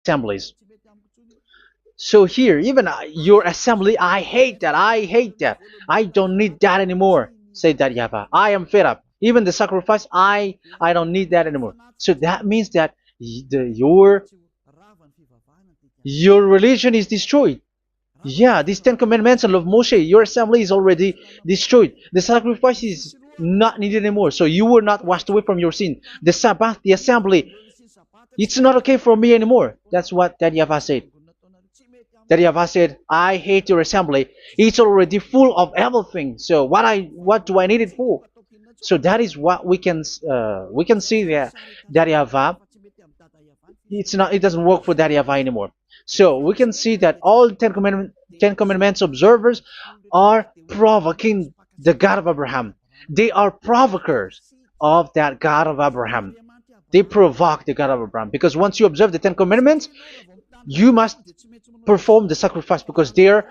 assemblies. So here, even your assembly, I hate that. I hate that. I don't need that anymore. Say that Yahweh. I am fed up. Even the sacrifice, I don't need that anymore. So that means that your religion is destroyed. Yeah, these Ten Commandments and of Moshe, your assembly is already destroyed. The sacrifice is not needed anymore. So you were not washed away from your sin. The Sabbath, the assembly, it's not okay for me anymore. That's what Daddy Yahweh said. Daddy Yahweh said, I hate your assembly. It's already full of everything. So what do I need it for? So that is what we can see there. Daddy Yahweh, it doesn't work for Daddy Yahweh anymore. So we can see that all Ten Commandments observers are provoking the God of Abraham. They are provokers of that God of Abraham. They provoke the God of Abraham, because once you observe the Ten Commandments, you must perform the sacrifice, because they are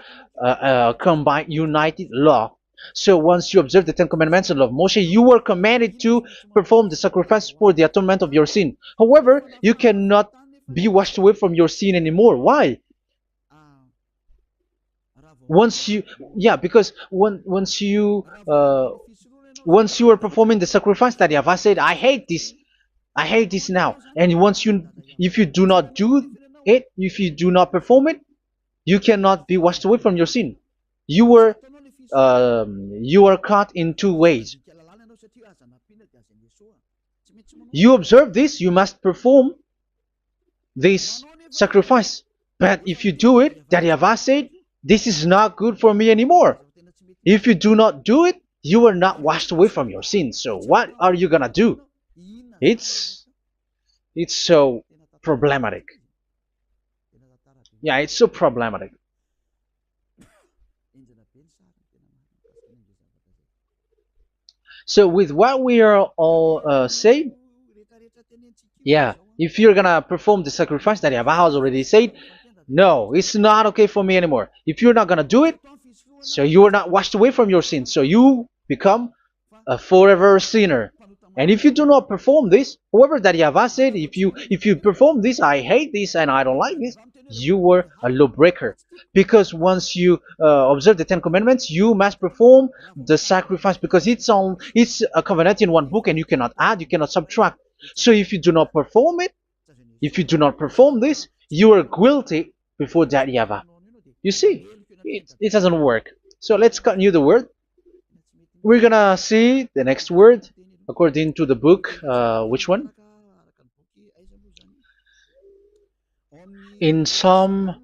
combined, united law. So once you observe the Ten Commandments and love Moshe, you were commanded to perform the sacrifice for the atonement of your sin. However, you cannot be washed away from your sin anymore. Why? Once you, yeah, because once you are performing the sacrifice, that Yahweh said, I hate this now. And if you do not do it, if you do not perform it, you cannot be washed away from your sin. You are caught in two ways. You observe this, you must perform this sacrifice. But if you do it, that Yahweh said, this is not good for me anymore. If you do not do it, you are not washed away from your sins. So what are you gonna do? It's so problematic. Yeah, it's so problematic. So with what we are all saying, yeah, if you're gonna perform the sacrifice that Yahweh has already said, no, it's not okay for me anymore. If you're not gonna do it, so you are not washed away from your sins. So you become a forever sinner. And if you do not perform this, however that Yahweh said, if you perform this, I hate this and I don't like this, you were a lawbreaker. Because once you observe the Ten Commandments, you must perform the sacrifice, because it's a covenant in one book, and you cannot add, you cannot subtract. So if you do not perform it, if you do not perform this, you are guilty before that Yahweh. You see, it doesn't work. So let's continue the word. We're gonna see the next word according to the book. Which one? In Psalm.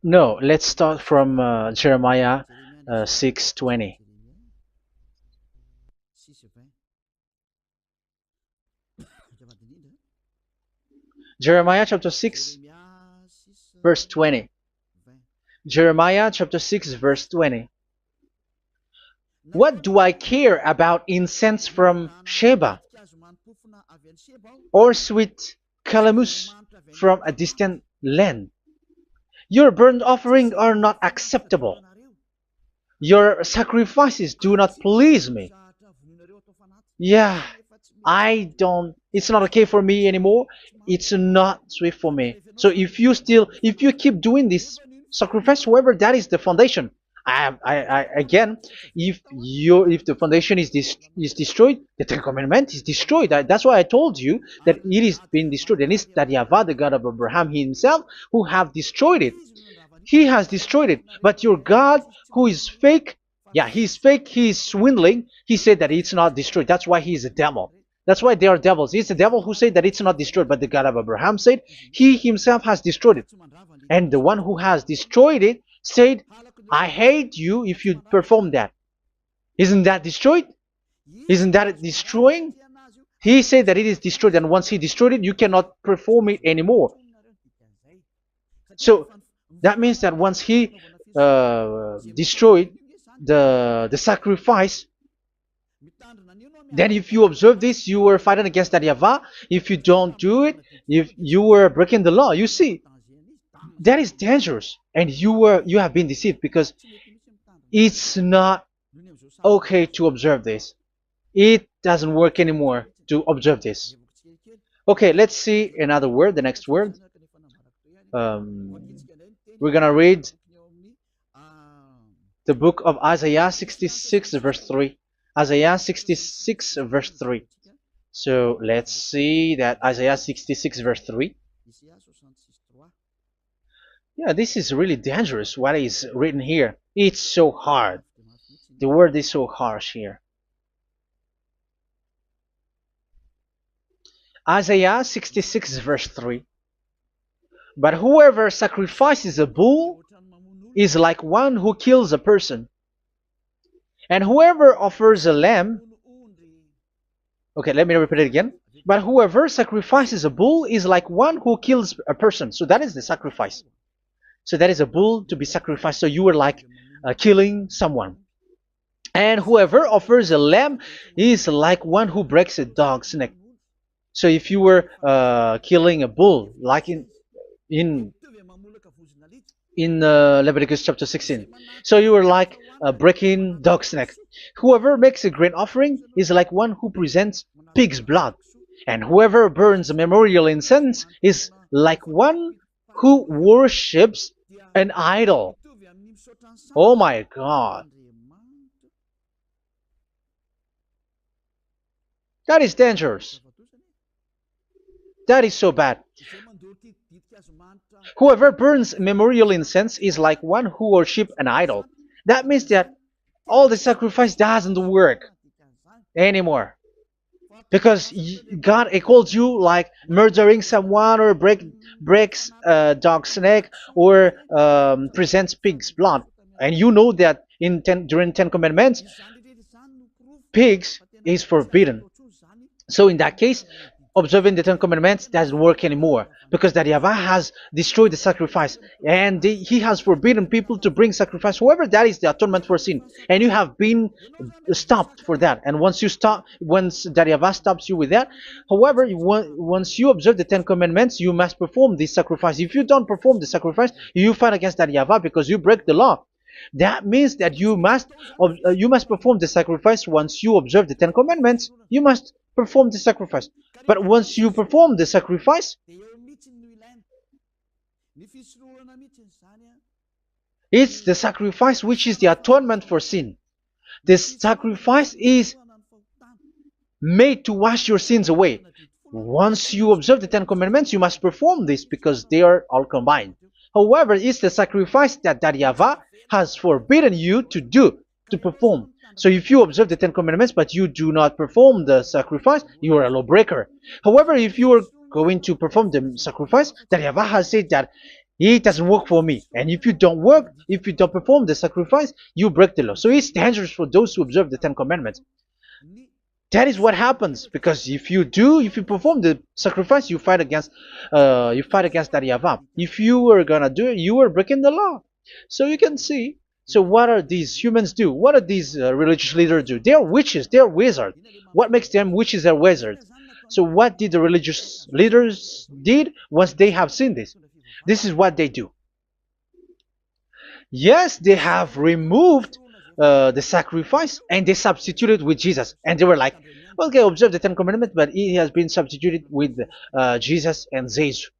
No, let's start from Jeremiah 6:20. Jeremiah chapter 6, verse 20. Jeremiah chapter 6, verse 20. What do I care about incense from Sheba, or sweet calamus from a distant land? Your burnt offering are not acceptable. Your sacrifices do not please me. Yeah, it's not okay for me anymore. It's not sweet for me. So if you keep doing this sacrifice, however, that is the foundation. Again, if the foundation is destroyed, the Ten Commandment is destroyed. That's why I told you that it is being destroyed, and it's that Yahweh, the God of Abraham himself, who have destroyed it. He has destroyed it. But your God, who is fake, yeah, he's fake, he's swindling. He said that it's not destroyed. That's why he is a devil. That's why they are devils. It's the devil who said that it's not destroyed, but the God of Abraham said he himself has destroyed it. And the one who has destroyed it said, I hate you if you perform that. Isn't that destroyed? Isn't that destroying? He said that it is destroyed, and once he destroyed it, you cannot perform it anymore. So that means that once he destroyed the sacrifice, then if you observe this, you were fighting against that Yahweh. If you don't do it, if you were breaking the law, you see, that is dangerous, and you have been deceived, because it's not okay to observe this. It doesn't work anymore to observe this. Okay, let's see another word, the next word. Um, we're gonna read the book of Isaiah 66 verse 3. Isaiah 66 verse 3. So let's see that Isaiah 66 verse 3. Yeah, this is really dangerous what is written here. It's so hard. The word is so harsh here. Isaiah 66 verse 3. But whoever sacrifices a bull is like one who kills a person. And whoever offers a lamb... Okay, let me repeat it again. But whoever sacrifices a bull is like one who kills a person. So that is the sacrifice. So that is a bull to be sacrificed. So you were like killing someone. And whoever offers a lamb is like one who breaks a dog's neck. So if you were killing a bull, like in Leviticus chapter 16, so you were like breaking dog's neck. Whoever makes a grain offering is like one who presents pig's blood, and whoever burns a memorial incense is like one who worships an idol. Oh my God. That is dangerous. That is so bad. Whoever burns memorial incense is like one who worships an idol. That means that all the sacrifice doesn't work anymore. Because God equals you like murdering someone or breaks a dog's neck or presents pig's blood. And you know that during 10 Commandments, pigs is forbidden. So in that case, observing the 10 Commandments doesn't work anymore because that YAHVAH has destroyed the sacrifice and he has forbidden people to bring sacrifice. However, that is the atonement for sin, and you have been stopped for that. And once that YAHVAH stops you with that, however, once you observe the 10 Commandments, you must perform this sacrifice. If you don't perform the sacrifice, you fight against that YAHVAH because you break the law. That means that you must perform the sacrifice. Once you observe the 10 Commandments, you must perform the sacrifice. But once you perform the sacrifice, it's the sacrifice which is the atonement for sin. This sacrifice is made to wash your sins away. Once you observe the 10 Commandments, you must perform this because they are all combined. However, it's the sacrifice that YAHVAH has forbidden you to perform. So if you observe the 10 Commandments but you do not perform the sacrifice, you are a lawbreaker. However, if you are going to perform the sacrifice, that YAHVAH has said that it doesn't work for me. And if you don't perform the sacrifice, you break the law. So it's dangerous for those who observe the 10 Commandments. That is what happens, because if you perform the sacrifice, you fight against that YAHVAH. If you were gonna do it, you were breaking the law. So you can see. So what are these humans do? What are these religious leaders do? They are witches. They are wizards. What makes them witches and wizards? So what did the religious leaders did once they have seen this? This is what they do. Yes, they have removed the sacrifice and they substituted with Jesus. And they were like, okay, observe the 10 Commandments, but it has been substituted with Jesus and Jesus.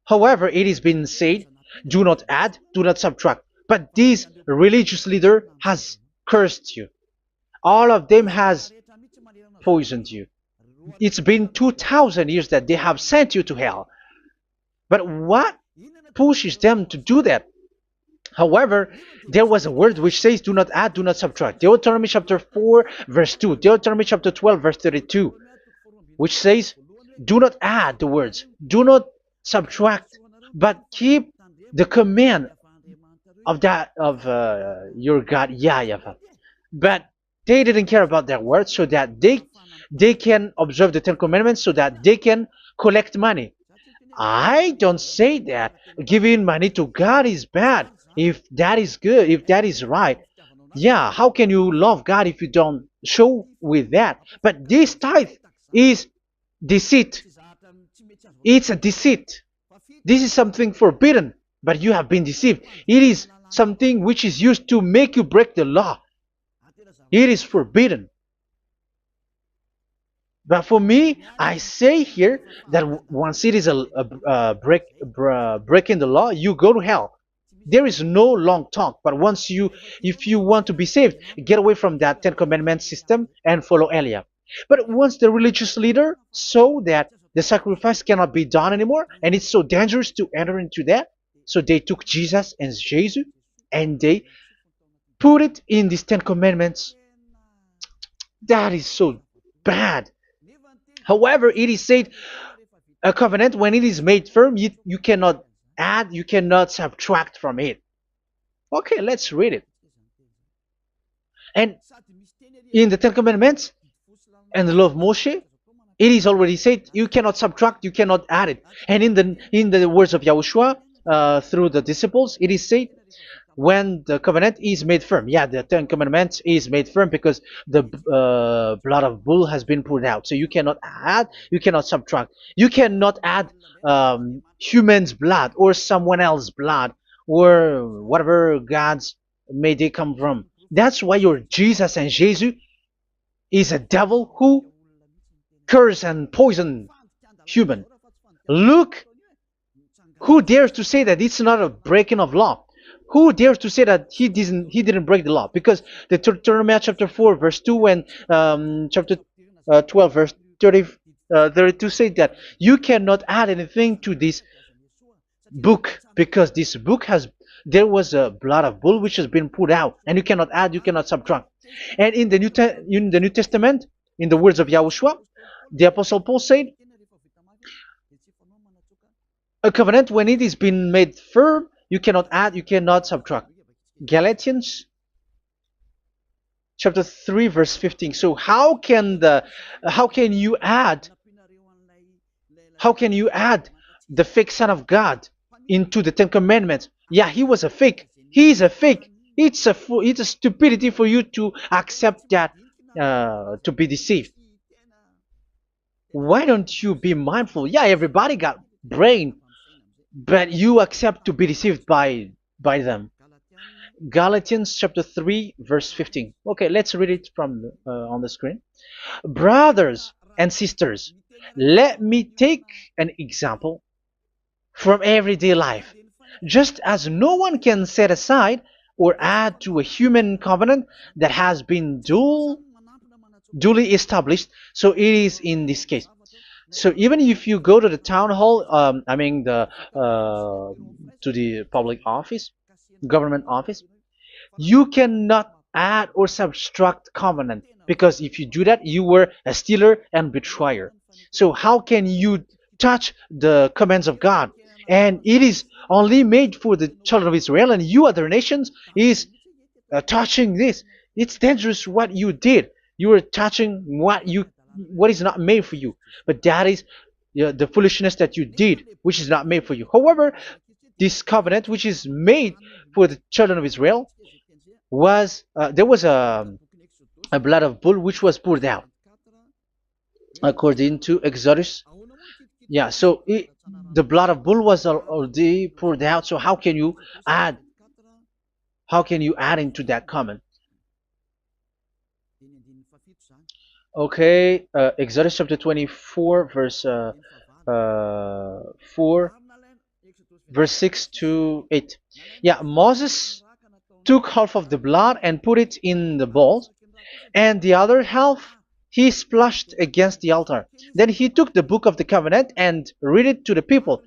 However, it has been said, do not add, do not subtract. But this religious leader has cursed you. All of them has poisoned you. It's been 2,000 years that they have sent you to hell. But what pushes them to do that? However, there was a word which says, do not add, do not subtract. Deuteronomy chapter 4, verse 2. Deuteronomy chapter 12, verse 32. Which says, do not add the words. Do not subtract. But keep the command of your God, YAHVAH. But they didn't care about their words, so that they can observe the 10 Commandments, so that they can collect money. I don't say that giving money to God is bad. If that is good, if that is right, yeah, how can you love God if you don't show with that? But this tithe is deceit. It's a deceit. This is something forbidden, but you have been deceived. It is something which is used to make you break the law. It is forbidden. But for me, I say here that once it is breaking the law, you go to hell. There is no long talk. But once you, if you want to be saved, get away from that Ten Commandments system and follow Eliab. But once the religious leader saw that the sacrifice cannot be done anymore, and it's so dangerous to enter into that, so they took Jesus and Jesus and they put it in these Ten Commandments. That is so bad. However, it is said a covenant, when it is made firm, you cannot add, you cannot subtract from it. Okay, let's read it. And in the Ten Commandments and the law of Moshe, it is already said you cannot subtract, you cannot add it. And in the words of Yahushua through the disciples, it is said when the covenant is made firm. Yeah, the Ten Commandments is made firm because the blood of bull has been poured out. So you cannot add, you cannot subtract. You cannot add human's blood or someone else's blood or whatever gods may they come from. That's why your Jesus and Jesus is a devil who curse and poison human. Look, who dares to say that it's not a breaking of law? Who dares to say that he didn't break the law? Because the Deuteronomy chapter 4 verse 2 and chapter 12 verse 32 say that you cannot add anything to this book, because this book there was a blood of bull which has been put out, and you cannot add, you cannot subtract. And in the New Testament, in the words of Yahushua, the Apostle Paul said, a covenant, when it is been made firm, you cannot add, you cannot subtract. Galatians chapter 3 verse 15. So how can you add the fake son of God into the Ten Commandments? Yeah, he was a fake. He is a fake. It's a stupidity for you to accept that, to be deceived. Why don't you be mindful? Yeah, everybody got brain, but you accept to be deceived by them. Galatians chapter 3 verse 15. Okay, let's read it from on the screen. Brothers and sisters, let me take an example from everyday life. Just as no one can set aside or add to a human covenant that has been duly established, so it is in this case. So even if you go to the town hall, to the public office, government office, you cannot add or subtract covenant, because if you do that, you were a stealer and betrayer. So how can you touch the commands of God? And it is only made for the children of Israel, and you other nations is touching this. It's dangerous what you did. You are touching what is not made for you. But that is the foolishness that you did, which is not made for you. However, this covenant, which is made for the children of Israel, was there was a blood of bull which was poured out, according to Exodus. Yeah, so the blood of bull was already poured out. So how can you add? How can you add into that comment? Okay, Exodus chapter 24, verse 4, verse 6 to 8. Yeah, Moses took half of the blood and put it in the bowl, and the other half he splashed against the altar. Then he took the book of the covenant and read it to the people.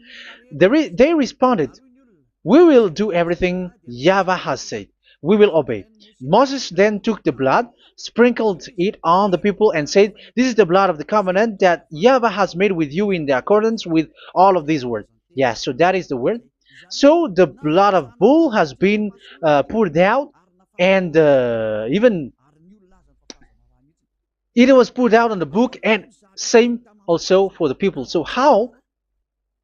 They responded, "We will do everything YAHVAH has said. We will obey." Moses then took the blood, sprinkled it on the people, and said, "This is the blood of the covenant that YAHVAH has made with you in the accordance with all of these words." Yeah, so that is the word. So the blood of bull has been poured out, and even it was poured out on the book, and same also for the people. So how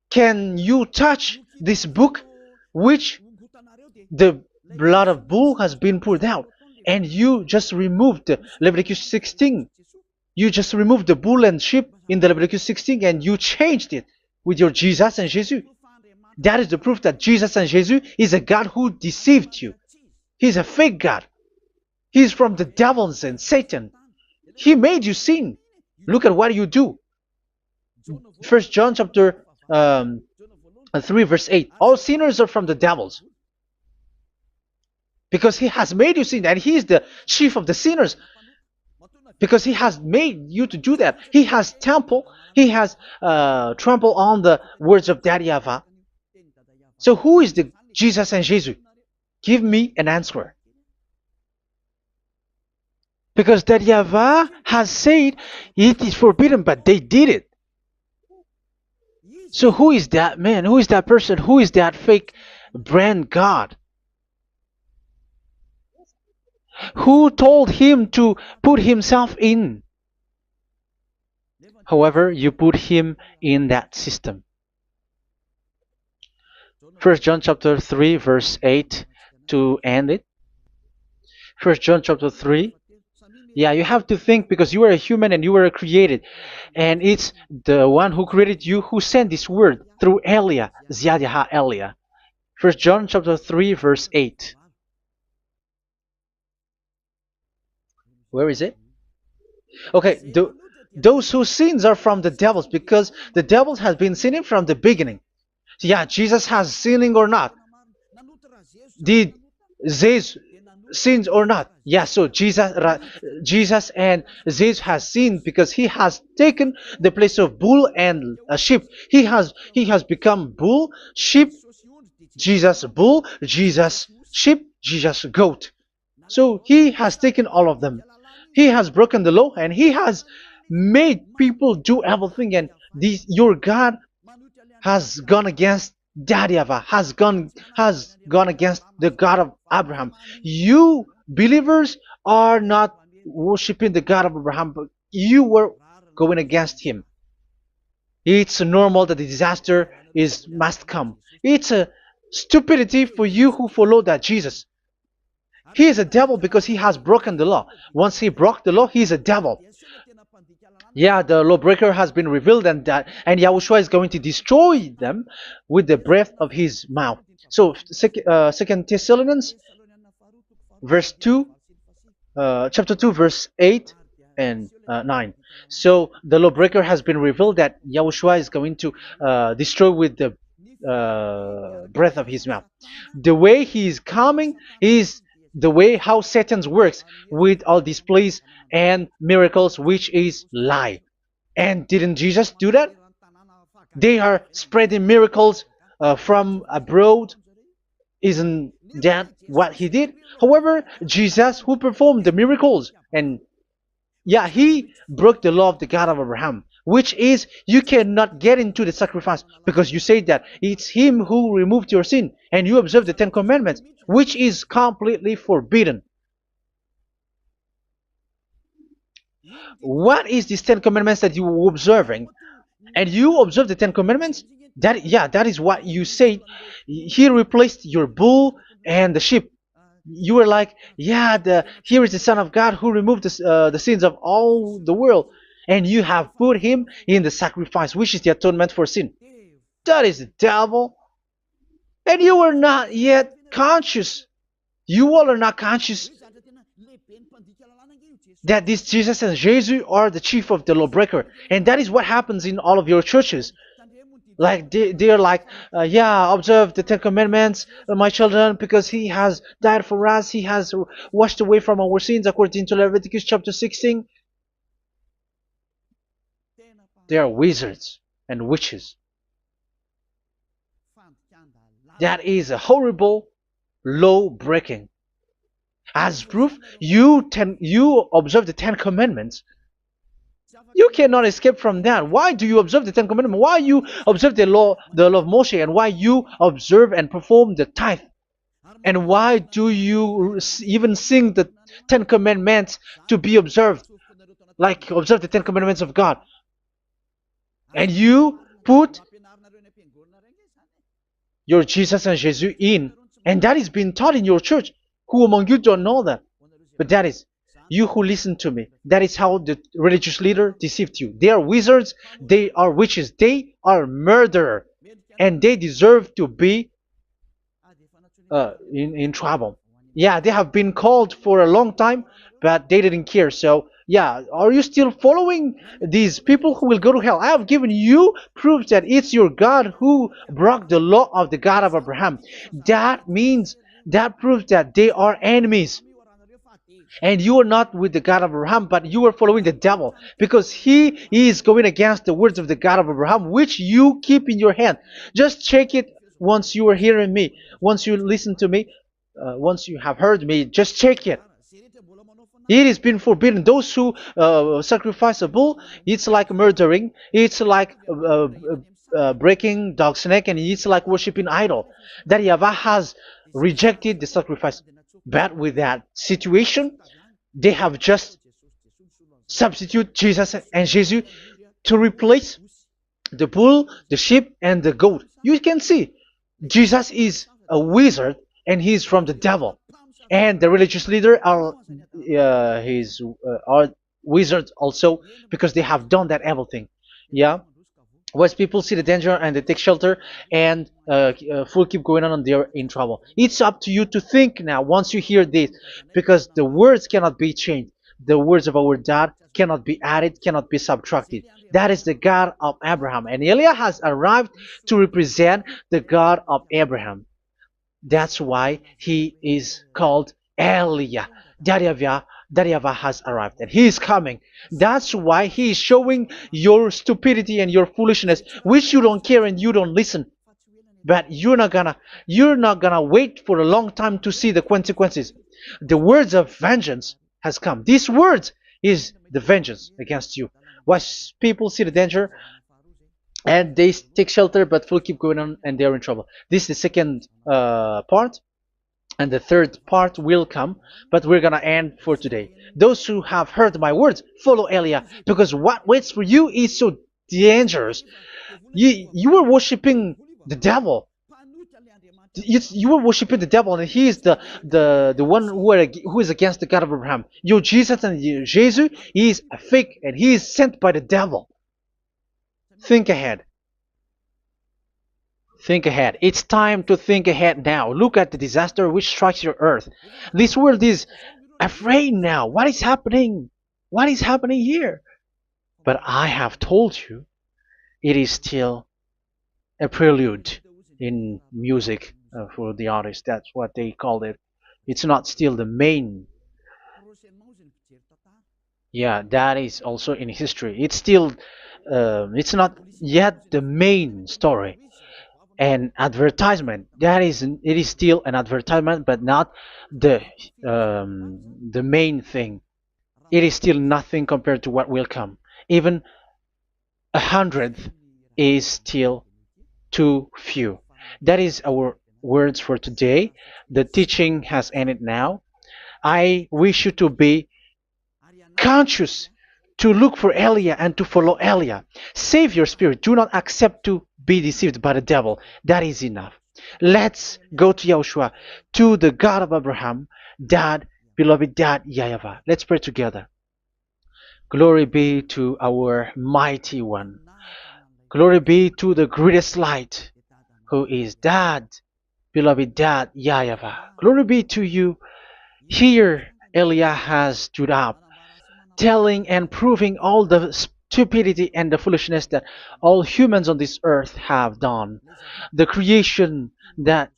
can you touch this book which the blood of bull has been poured out? And you just removed Leviticus 16. You just removed the bull and sheep in the Leviticus 16, and you changed it with your Jesus and Jesus. That is the proof that Jesus and Jesus is a God who deceived you. He's a fake God. He's from the devils and Satan. He made you sin. Look at what you do. First John chapter 3 verse 8. All sinners are from the devils, because he has made you sin, and he is the chief of the sinners, because he has made you to do that. He has trampled on the words of Daddy Yahweh. So who is the Jesus and Jesus? Give me an answer. Because Daddy Yahweh has said it is forbidden, but they did it. So who is that man? Who is that person? Who is that fake brand God? Who told him to put himself in? However, you put him in that system. First John chapter 3 verse 8 to end it. First John chapter 3. Yeah, you have to think, because you are a human and you were created. And it's the one who created you who sent this word through Elia, Ziadaha Elia. First John chapter 3 verse 8. Where is it? Okay, those whose sins are from the devils, because the devils has been sinning from the beginning. So yeah, Jesus has sinning or not? Did Jesus sins or not? Yeah, so Jesus and Jesus has sinned because he has taken the place of bull and a sheep. He has become bull, sheep, Jesus bull, Jesus sheep, Jesus goat. So he has taken all of them. He has broken the law, and he has made people do everything. And your God has gone against Dadiava, has gone against the God of Abraham. You believers are not worshiping the God of Abraham, but you were going against him. It's normal that the disaster is must come. It's a stupidity for you who follow that Jesus. He is a devil because he has broken the law. Once he broke the law, he is a devil. Yeah, the lawbreaker has been revealed, and Yahushua is going to destroy them with the breath of his mouth. So, Second Thessalonians, verse 2, chapter 2, verse 8 and 9. So the lawbreaker has been revealed, that Yahushua is going to destroy with the breath of his mouth. The way he is coming is the way how Satan works with all displays and miracles, which is lie. And didn't Jesus do that? They are spreading miracles from abroad. Isn't that what he did? However, Jesus, who performed the miracles, and yeah, he broke the law of the God of Abraham, which is you cannot get into the sacrifice, because you say that it's him who removed your sin, and you observe the Ten Commandments, which is completely forbidden. What is these Ten Commandments that you were observing? And you observe the Ten Commandments? That is what you said. He replaced your bull and the sheep. You were like, yeah, here is the Son of God who removed the sins of all the world, and you have put him in the sacrifice, which is the atonement for sin. That is the devil. And you are not yet conscious. You all are not conscious that this Jesus and Jesus are the chief of the lawbreaker. And that is what happens in all of your churches. Like they're like, yeah, observe the Ten Commandments, my children, because he has died for us. He has washed away from our sins, according to Leviticus chapter 16. They are wizards and witches. That is a horrible law breaking. As proof, you observe the Ten Commandments. You cannot escape from that. Why do you observe the Ten Commandments? Why you observe the law of Moshe, and why you observe and perform the tithe? And why do you even sing the Ten Commandments to be observed? Like observe the Ten Commandments of God. And you put your Jesus and Jesus in. And that is being taught in your church. Who among you don't know that? But that is you who listen to me. That is how the religious leader deceived you. They are wizards. They are witches. They are murderers. And they deserve to be in trouble. Yeah, they have been called for a long time, but they didn't care. So Yeah, are you still following these people who will go to hell? I have given you proof that it's your God who broke the law of the God of Abraham. That means, that proves that they are enemies. And you are not with the God of Abraham, but you are following the devil, because he is going against the words of the God of Abraham, which you keep in your hand. Just check it once you are hearing me, once you listen to me, once you have heard me, just check it. It has been forbidden. Those who sacrifice a bull, it's like murdering, it's like breaking dog's neck, and it's like worshiping idol. That Yahweh has rejected the sacrifice. But with that situation, they have just substitute Jesus and Jesus to replace the bull, the sheep, and the goat. You can see Jesus is a wizard and he's from the devil. And the religious leader are wizards also, because they have done that evil thing. Yeah. Once people see the danger and they take shelter, and full keep going on and they're in trouble. It's up to you to think now once you hear this, because the words cannot be changed. The words of our God cannot be added, cannot be subtracted. That is the God of Abraham, and Eliah has arrived to represent the God of Abraham. That's why he is called Eliah. Daryava has arrived and he is coming. That's why he is showing your stupidity and your foolishness, which you don't care and you don't listen. But you're not gonna wait for a long time to see the consequences. The words of vengeance has come. These words is the vengeance against you. Once people see the danger, and they take shelter, but will keep going on and they're in trouble. This is the second part, and the third part will come, but we're gonna end for today. Those who have heard my words, follow Elia, because what waits for you is so dangerous. You were worshiping the devil. You were worshiping the devil, and he is the one who is against the God of Abraham. Your Jesus and your Jesus, he is a fake, and he is sent by the devil. Think ahead. Think ahead. It's time to think ahead now. Look at the disaster which strikes your earth. This world is afraid now. What is happening? What is happening here? But I have told you, it is still a prelude in music for the artist. That's what they called it. It's not still the main. Yeah, that is also in history. It's still, it's not yet the main story. An advertisement, that is, it is still an advertisement, but not the the main thing. It is still nothing compared to what will come. Even a hundredth is still too few. That is our words for today. The teaching has ended now. I wish you to be conscious, to look for Elia and to follow Elia. Save your spirit. Do not accept to be deceived by the devil. That is enough. Let's go to Yahushua, to the God of Abraham, Dad, beloved Dad, YAHVAH. Let's pray together. Glory be to our mighty one. Glory be to the greatest light, who is Dad, beloved Dad, YAHVAH. Glory be to you. Here, Elia has stood up, telling and proving all the stupidity and the foolishness that all humans on this earth have done. The creation that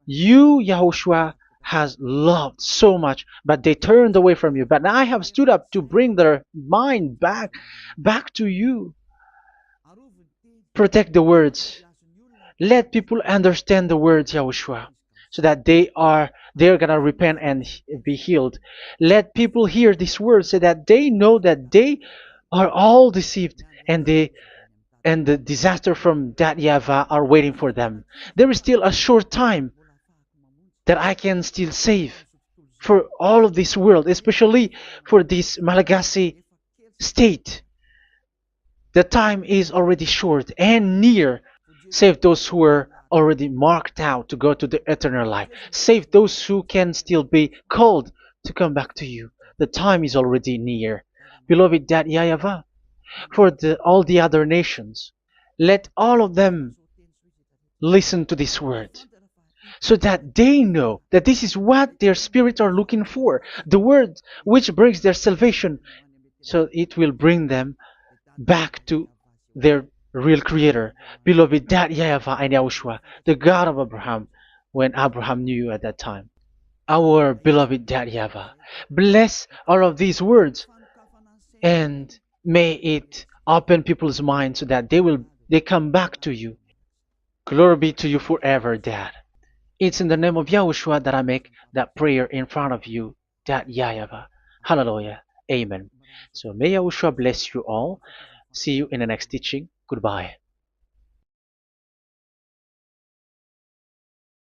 you, Yahushua, has loved so much, but they turned away from you. But I have stood up to bring their mind back to you. Protect the words. Let people understand the words, Yahushua, so that they're gonna repent and be healed. Let people hear these words so that they know that they are all deceived, and the disaster from that YAHVAH are waiting for them. There is still a short time that I can still save for all of this world, especially for this Malagasy state. The time is already short and near. Save those who are already marked out to go to the eternal life. Save those who can still be called to come back to you. The time is already near. Beloved Dad YAHVAH, for all the other nations, let all of them listen to this word, so that they know that this is what their spirits are looking for. The word which brings their salvation. So it will bring them back to their real creator. Beloved Dad Yahavah and Yahushua, the God of Abraham, when Abraham knew you at that time. Our beloved Dad Yahavah, bless all of these words and may it open people's minds so that they come back to you. Glory be to you forever, Dad. It's in the name of Yahushua that I make that prayer in front of you, Dad Yahavah. Hallelujah. Amen. So may Yahushua bless you all. See you in the next teaching. Goodbye.